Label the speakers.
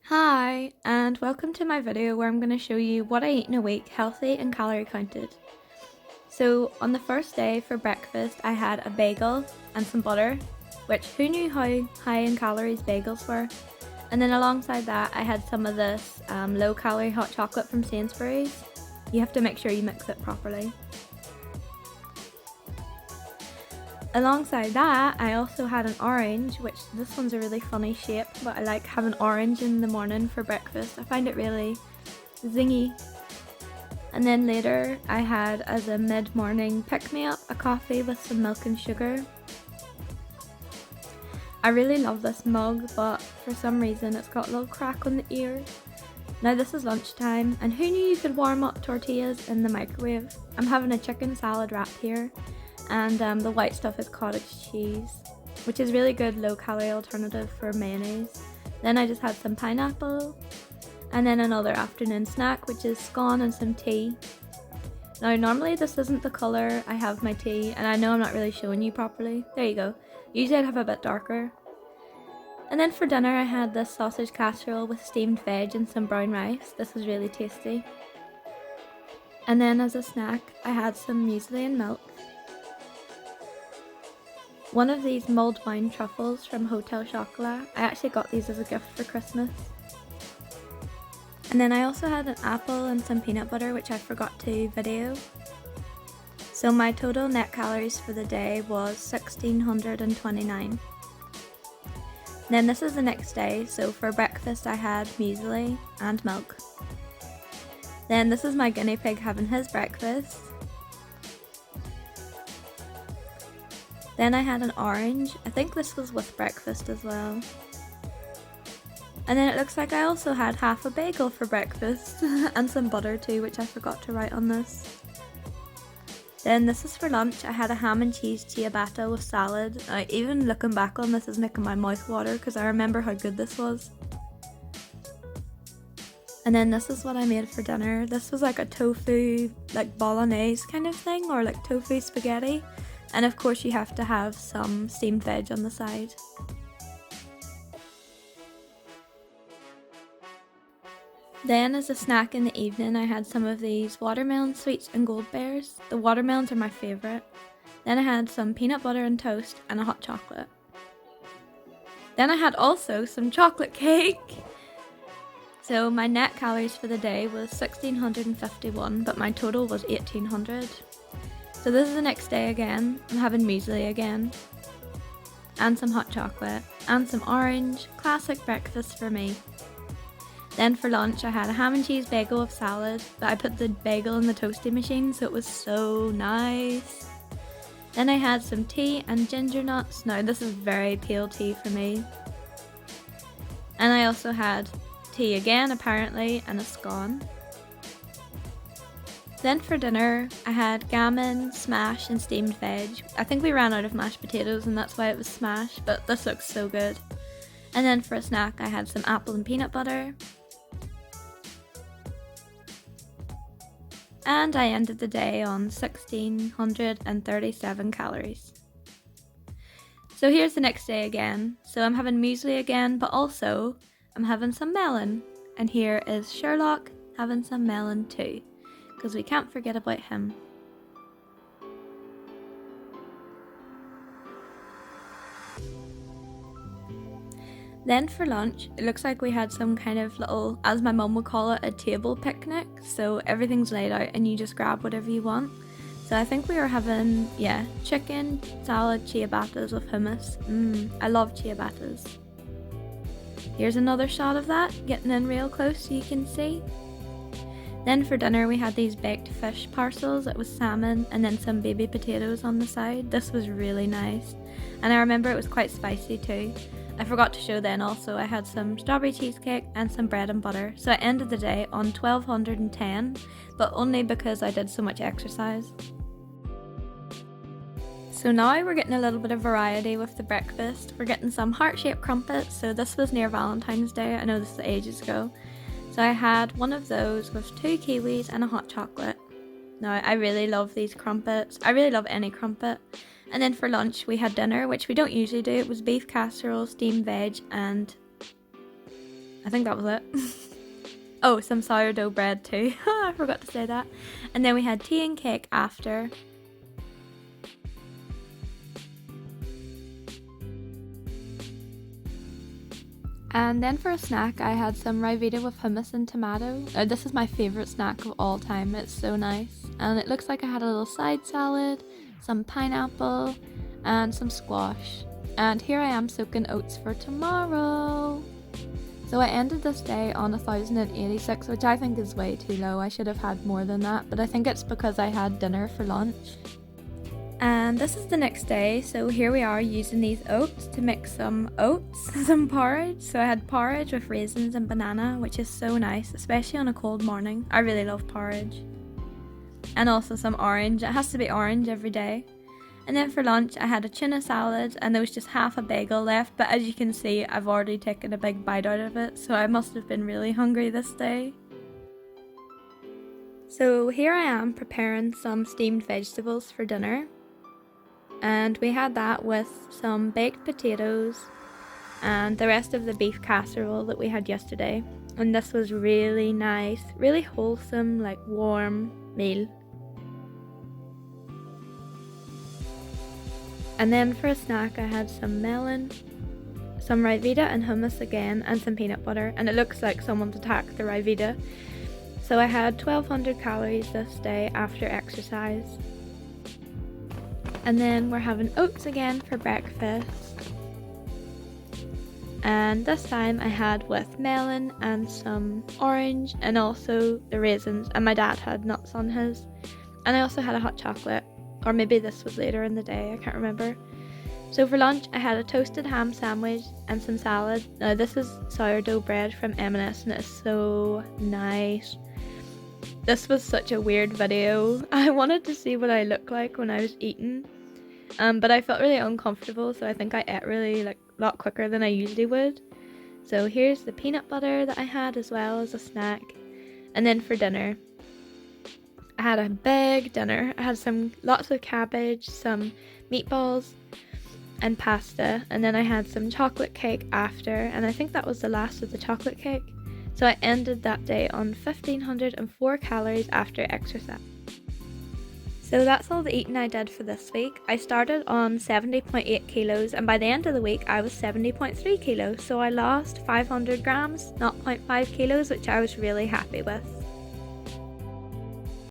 Speaker 1: Hi, and welcome to my video where I'm going to show you what I eat in a week, healthy and calorie counted. So on the first day for breakfast I had a bagel and some butter, which who knew how high in calories bagels were? And then alongside that I had some of this low calorie hot chocolate from Sainsbury's. You have to make sure you mix it properly. Alongside that, I also had an orange, which this one's a really funny shape, but I like having orange in the morning for breakfast. I find it really zingy. And then later, I had as a mid-morning pick-me-up a coffee with some milk and sugar. I really love this mug, but for some reason it's got a little crack on the ear. Now this is lunchtime, and who knew you could warm up tortillas in the microwave? I'm having a chicken salad wrap here. And the white stuff is cottage cheese, which is really good low-calorie alternative for mayonnaise. Then I just had some pineapple, and then another afternoon snack, which is scone and some tea. Now normally this isn't the colour I have my tea, and I know I'm not really showing you properly. There you go. Usually I'd have a bit darker. And then for dinner I had this sausage casserole with steamed veg and some brown rice. This was really tasty. And then as a snack I had some muesli and milk. One of these mulled wine truffles from Hotel Chocolat. I actually got these as a gift for Christmas. And then I also had an apple and some peanut butter, which I forgot to video. So my total net calories for the day was 1629. Then this is the next day, so for breakfast I had muesli and milk. Then this is my guinea pig having his breakfast. Then I had an orange. I think this was with breakfast as well. And then it looks like I also had half a bagel for breakfast and some butter too, which I forgot to write on this. Then this is for lunch. I had a ham and cheese ciabatta with salad. Even looking back on this is making my mouth water because I remember how good this was. And then this is what I made for dinner. This was like a tofu, like bolognese kind of thing, or like tofu spaghetti. And of course you have to have some steamed veg on the side. Then as a snack in the evening I had some of these watermelon sweets and gold bears. The watermelons are my favourite. Then I had some peanut butter and toast and a hot chocolate. Then I had also some chocolate cake. So my net calories for the day was 1651, but my total was 1800. So this is the next day again. I'm having muesli again, and some hot chocolate, and some orange, classic breakfast for me. Then for lunch I had a ham and cheese bagel with salad, but I put the bagel in the toasty machine so it was so nice. Then I had some tea and ginger nuts. Now this is very pale tea for me. And I also had tea again apparently, and a scone. Then for dinner, I had gammon, smash and steamed veg. I think we ran out of mashed potatoes and that's why it was smash, but this looks so good. And then for a snack, I had some apple and peanut butter. And I ended the day on 1637 calories. So here's the next day again. So I'm having muesli again, but also I'm having some melon. And here is Sherlock having some melon too, because we can't forget about him. Then for lunch, it looks like we had some kind of little, as my mum would call it, a table picnic. So everything's laid out and you just grab whatever you want. So I think we were having, chicken, salad, ciabattas with hummus. I love ciabattas. Here's another shot of that, getting in real close so you can see. Then for dinner we had these baked fish parcels. It was salmon and then some baby potatoes on the side. This was really nice. And I remember it was quite spicy too. I forgot to show then also I had some strawberry cheesecake and some bread and butter. So I ended the day on 1210, but only because I did so much exercise. So now we're getting a little bit of variety with the breakfast. We're getting some heart-shaped crumpets. So this was near Valentine's Day. I know this is ages ago. So I had one of those with 2 kiwis and a hot chocolate. Now I really love these crumpets. I really love any crumpet. And then for lunch we had dinner, which we don't usually do. It was beef casserole, steamed veg and I think that was it. Oh, some sourdough bread too. I forgot to say that. And then we had tea and cake after. And then for a snack, I had some Rivita with hummus and tomato. This is my favourite snack of all time. It's so nice. And it looks like I had a little side salad, some pineapple, and some squash. And here I am soaking oats for tomorrow. So I ended this day on 1,086, which I think is way too low. I should have had more than that, but I think it's because I had dinner for lunch. And this is the next day, so here we are using these oats to make some oats, some porridge. So I had porridge with raisins and banana, which is so nice, especially on a cold morning. I really love porridge. And also some orange. It has to be orange every day. And then for lunch I had a tuna salad, and there was just half a bagel left, but as you can see I've already taken a big bite out of it, so I must have been really hungry this day. So here I am preparing some steamed vegetables for dinner. And we had that with some baked potatoes and the rest of the beef casserole that we had yesterday. And this was really nice, really wholesome, like warm meal. And then for a snack I had some melon, some Rivita and hummus again, and some peanut butter. And it looks like someone's attacked the Rivita. So I had 1,200 calories this day after exercise. And then we're having oats again for breakfast. And this time I had with melon and some orange and also the raisins. And my dad had nuts on his. And I also had a hot chocolate. Or maybe this was later in the day, I can't remember. So for lunch I had a toasted ham sandwich and some salad. Now this is sourdough bread from M&S and it's so nice. This was such a weird video. I wanted to see what I looked like when I was eating. But I felt really uncomfortable, so I think I ate really a lot quicker than I usually would. So here's the peanut butter that I had as well as a snack. And then for dinner, I had a big dinner. I had lots of cabbage, some meatballs and pasta, and then I had some chocolate cake after, and I think that was the last of the chocolate cake. So I ended that day on 1,504 calories after exercise. So that's all the eating I did for this week. I started on 70.8 kilos and by the end of the week I was 70.3 kilos. So I lost 500 grams, not 0.5 kilos, which I was really happy with.